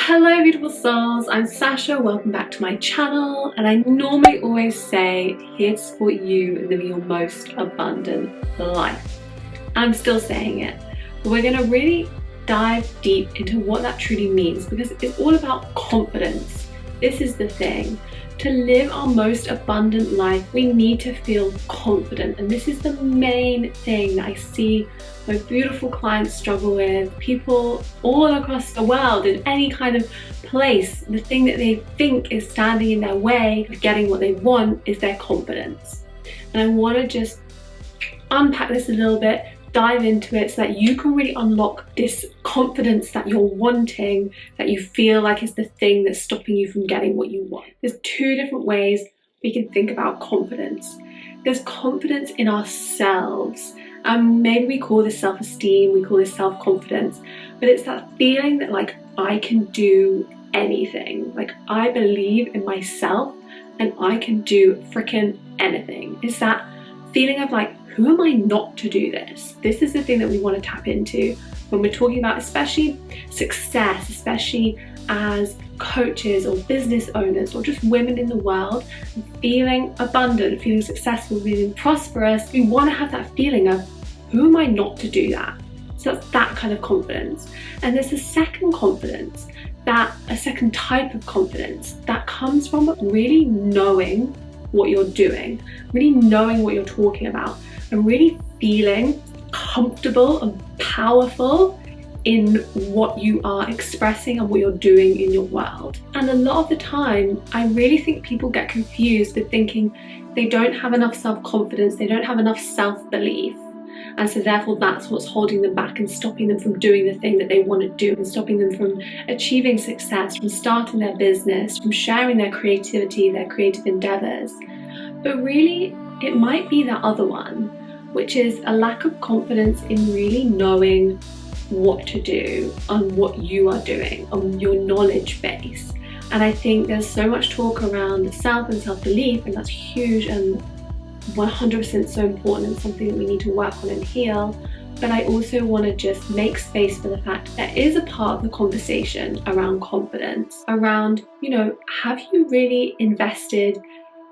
Hello beautiful souls, I'm Sasha, welcome back to my channel, and I normally always say here to support you in living your most abundant life. I'm still saying it, but we're going to really dive deep into what that truly means, because it's all about confidence. This is the thing. To live our most abundant life, we need to feel confident, and this is the main thing that I see my beautiful clients struggle with. People all across the world, in any kind of place, the thing that they think is standing in their way of getting what they want is their confidence. And I want to just unpack this a little bit, dive into it so that you can really unlock this confidence that you're wanting, that you feel like is the thing that's stopping you from getting what you want. There's two different ways we can think about confidence. There's confidence in ourselves, and maybe we call this self-esteem, we call this self-confidence, but it's that feeling that like I can do anything, like I believe in myself and I can do freaking anything. It's that feeling of like, who am I not to do this? This is the thing that we want to tap into when we're talking about especially success, especially as coaches or business owners or just women in the world, feeling abundant, feeling successful, feeling prosperous. We want to have that feeling of, who am I not to do that? So that's that kind of confidence. And there's a second confidence, a second type of confidence that comes from really knowing what you're doing, really knowing what you're talking about, and really feeling comfortable and powerful in what you are expressing and what you're doing in your world. And a lot of the time, I really think people get confused with thinking they don't have enough self-confidence, they don't have enough self-belief. And so therefore that's what's holding them back and stopping them from doing the thing that they want to do, and stopping them from achieving success, from starting their business, from sharing their creativity, their creative endeavors. But really, it might be the other one, which is a lack of confidence in really knowing what to do and what you are doing, on your knowledge base. And I think there's so much talk around self and self-belief, and that's huge and 100% so important and something that we need to work on and heal. But I also want to just make space for the fact that is a part of the conversation around confidence, around, have you really invested,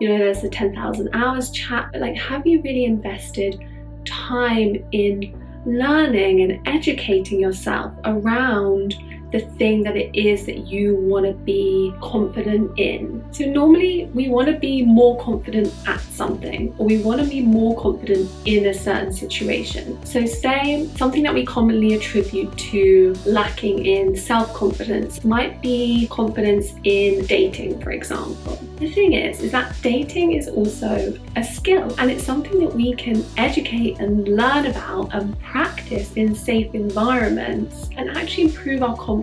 there's the 10,000 hours chat, but like, have you really invested time in learning and educating yourself around the thing that it is that you want to be confident in? So normally we want to be more confident at something, or we want to be more confident in a certain situation. So say something that we commonly attribute to lacking in self-confidence might be confidence in dating, for example. The thing is that dating is also a skill, and it's something that we can educate and learn about and practice in safe environments and actually improve our confidence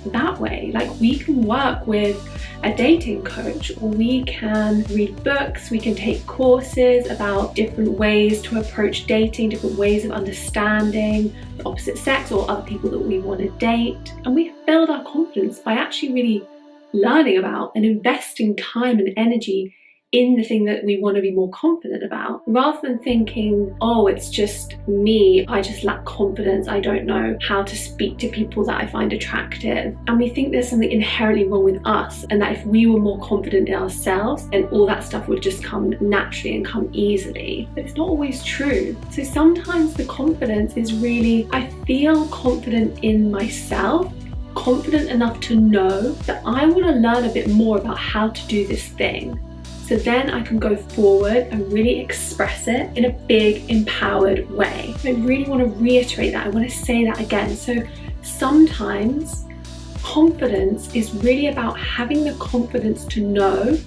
that way. Like, we can work with a dating coach, or we can read books, we can take courses about different ways to approach dating, different ways of understanding the opposite sex or other people that we want to date, and we build our confidence by actually really learning about and investing time and energy in the thing that we want to be more confident about, rather than thinking, oh, it's just me, I just lack confidence, I don't know how to speak to people that I find attractive. And we think there's something inherently wrong with us, and that if we were more confident in ourselves, then all that stuff would just come naturally and come easily. But it's not always true. So sometimes the confidence is really, I feel confident in myself, confident enough to know that I want to learn a bit more about how to do this thing. So then I can go forward and really express it in a big, empowered way. I really want to reiterate that. I want to say that again. So sometimes confidence is really about having the confidence to know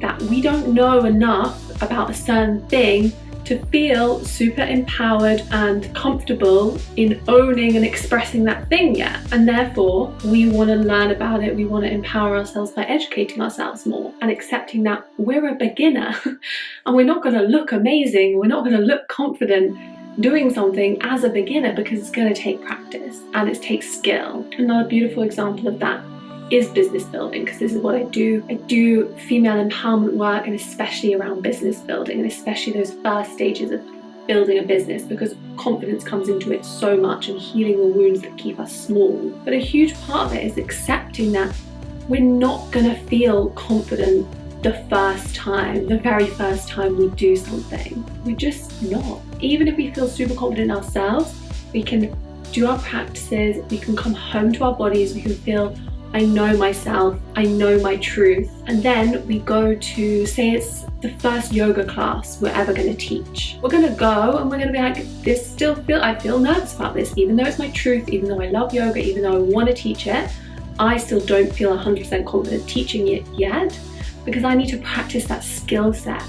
that we don't know enough about a certain thing to feel super empowered and comfortable in owning and expressing that thing yet. And therefore, we want to learn about it. We want to empower ourselves by educating ourselves more and accepting that we're a beginner and we're not going to look amazing. We're not going to look confident doing something as a beginner, because it's going to take practice and it takes skill. Another beautiful example of that is business building, because this is what I do. I do female empowerment work, and especially around business building, and especially those first stages of building a business, because confidence comes into it so much, and healing the wounds that keep us small. But a huge part of it is accepting that we're not going to feel confident the very first time we do something. We're just not. Even if we feel super confident in ourselves, we can do our practices, we can come home to our bodies, we can feel, I know myself, I know my truth. And then we go to, say it's the first yoga class we're ever going to teach. We're going to go and we're going to be like, I feel nervous about this, even though it's my truth, even though I love yoga, even though I want to teach it, I still don't feel 100% confident teaching it yet, because I need to practice that skill set.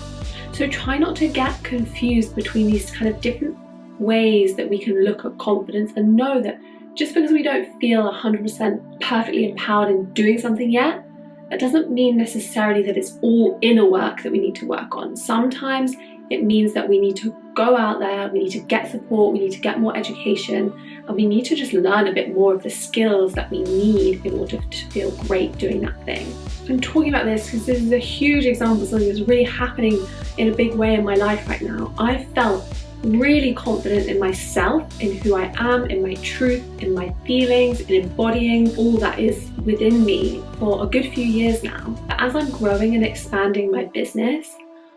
So try not to get confused between these kind of different ways that we can look at confidence, and know that just because we don't feel 100% perfectly empowered in doing something yet, that doesn't mean necessarily that it's all inner work that we need to work on. Sometimes it means that we need to go out there, we need to get support, we need to get more education, and we need to just learn a bit more of the skills that we need in order to feel great doing that thing. I'm talking about this because this is a huge example of something that's really happening in a big way in my life right now. I felt really confident in myself, in who I am, in my truth, in my feelings, in embodying all that is within me for a good few years now. But as I'm growing and expanding my business,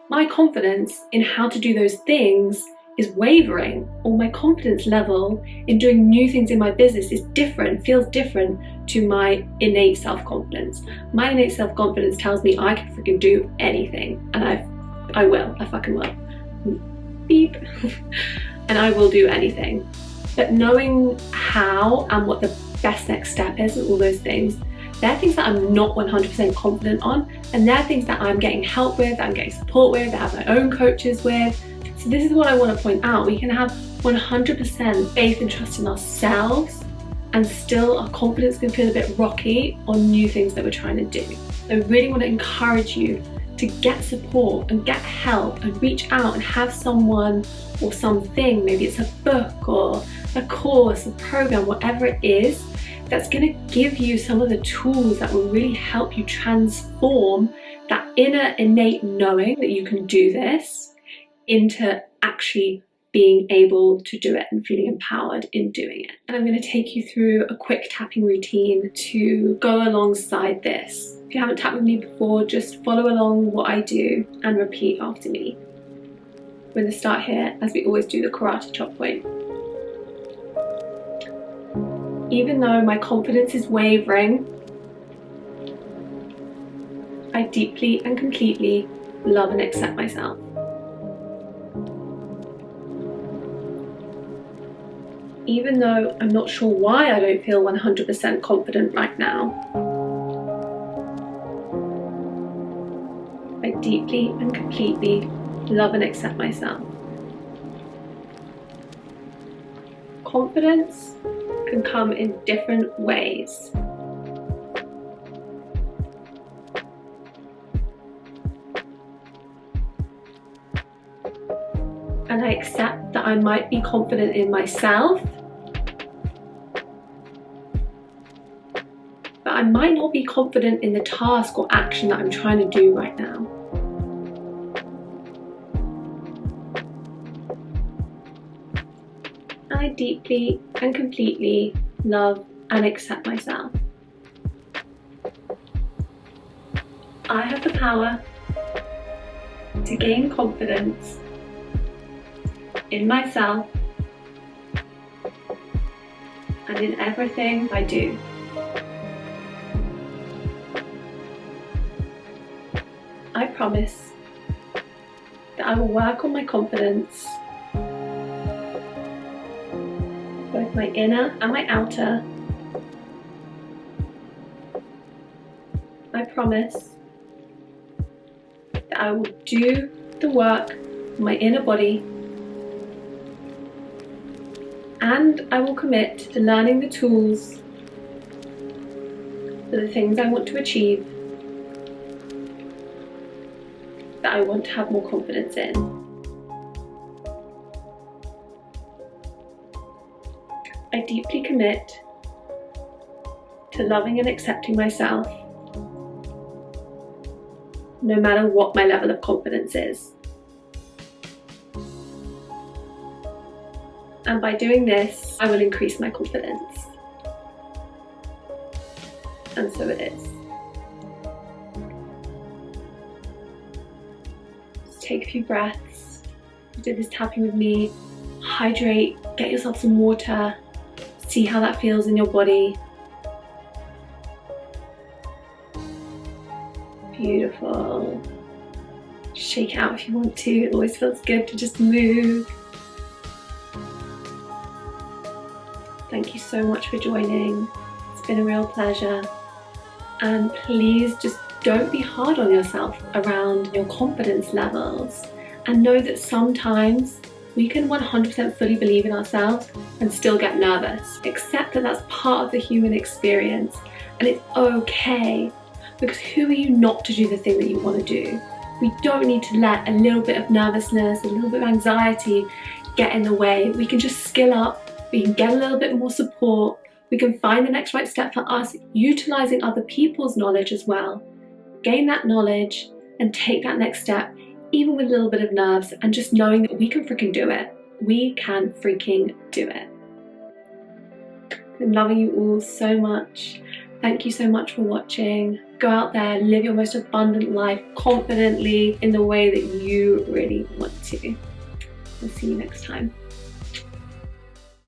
my confidence in how to do those things is wavering, or my confidence level in doing new things in my business is different, feels different to my innate self-confidence. My innate self-confidence tells me I can freaking do anything, and I fucking will. Beep. And I will do anything. But knowing how and what the best next step is and all those things, they're things that I'm not 100% confident on, and they're things that I'm getting help with, I'm getting support with, I have my own coaches with. So this is what I want to point out. We can have 100% faith and trust in ourselves, and still our confidence can feel a bit rocky on new things that we're trying to do. So I really want to encourage you to get support and get help and reach out and have someone or something, maybe it's a book or a course, a program, whatever it is, that's going to give you some of the tools that will really help you transform that inner innate knowing that you can do this into actually being able to do it and feeling empowered in doing it. And I'm going to take you through a quick tapping routine to go alongside this. If you haven't tapped with me before, just follow along what I do and repeat after me. We're going to start here, as we always do, the karate chop point. Even though my confidence is wavering, I deeply and completely love and accept myself. Even though I'm not sure why I don't feel 100% confident right now, I deeply and completely love and accept myself. Confidence can come in different ways. And I accept that I might be confident in myself, but I might not be confident in the task or action that I'm trying to do right now. I deeply and completely love and accept myself. I have the power to gain confidence in myself and in everything I do. I promise that I will work on my confidence, both my inner and my outer. I promise that I will do the work on my inner body, and I will commit to learning the tools for the things I want to achieve, that I want to have more confidence in. I deeply commit to loving and accepting myself, no matter what my level of confidence is. And by doing this, I will increase my confidence. And so it is. Just take a few breaths. You did this tapping with me. Hydrate, get yourself some water. See how that feels in your body. Beautiful. Shake it out if you want to. It always feels good to just move. Thank you so much for joining. It's been a real pleasure. And please just don't be hard on yourself around your confidence levels. And know that sometimes we can 100% fully believe in ourselves and still get nervous. Accept that that's part of the human experience, and it's okay, because who are you not to do the thing that you want to do? We don't need to let a little bit of nervousness, a little bit of anxiety get in the way. We can just skill up, we can get a little bit more support, we can find the next right step for us, utilizing other people's knowledge as well. Gain that knowledge and take that next step, even with a little bit of nerves, and just knowing that we can freaking do it. We can freaking do it. I'm loving you all so much. Thank you so much for watching. Go out there, live your most abundant life confidently in the way that you really want to. I'll see you next time.